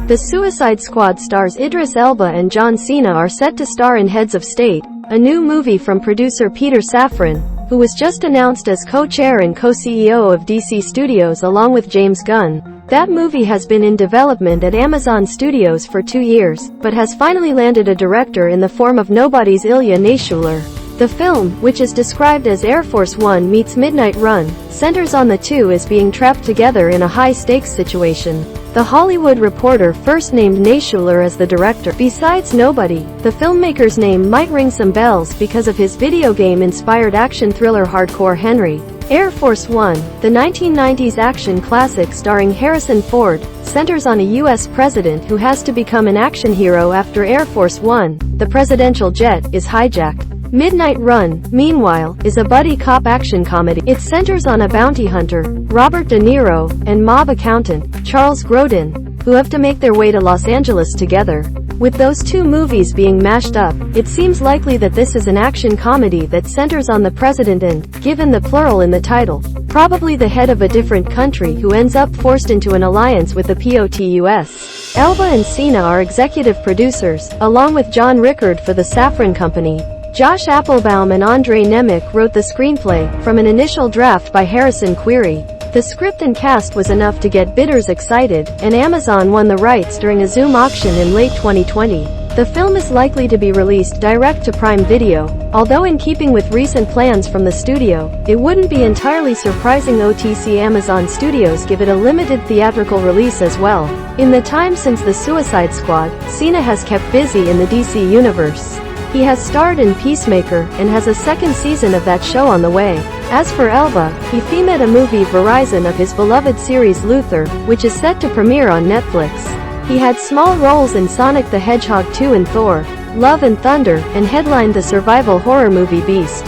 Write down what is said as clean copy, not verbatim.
The Suicide Squad stars Idris Elba and Cena are set to star in Heads of State, a new movie from producer Peter Safran, who was just announced as co-chair and co-CEO of DC Studios along with James Gunn. That movie has been in development at Amazon Studios for 2 years, but has finally landed a director in the form of Nobody's Ilya Naishuller. The film, which is described as Air Force One meets Midnight Run, centers on the two as being trapped together in a high-stakes situation. The Hollywood Reporter first named Naishuller as the director. Besides Nobody, the filmmaker's name might ring some bells because of his video game-inspired action thriller Hardcore Henry. Air Force One, the 1990s action classic starring Harrison Ford, centers on a U.S. president who has to become an action hero after Air Force One, the presidential jet, is hijacked. Midnight Run, meanwhile, is a buddy cop action comedy. It centers on a bounty hunter, Robert De Niro, and mob accountant, Charles Grodin, who have to make their way to Los Angeles together. With those two movies being mashed up, it seems likely that this is an action comedy that centers on the president and, given the plural in the title, probably the head of a different country who ends up forced into an alliance with the POTUS. Elba and Cena are executive producers, along with John Rickard for the Safran Company. Josh Applebaum and Andre Nemec wrote the screenplay, from an initial draft by Harrison Query. The script and cast was enough to get bidders excited, and Amazon won the rights during a Zoom auction in late 2020. The film is likely to be released direct to Prime Video, although in keeping with recent plans from the studio, it wouldn't be entirely surprising OTC Amazon Studios give it a limited theatrical release as well. In the time since The Suicide Squad, Cena has kept busy in the DC universe. He has starred in Peacemaker, and has a second season of that show on the way. As for Elba, he featured a movie Verizon of his beloved series Luther, which is set to premiere on Netflix. He had small roles in Sonic the Hedgehog 2 and Thor: Love and Thunder, and headlined the survival horror movie Beast.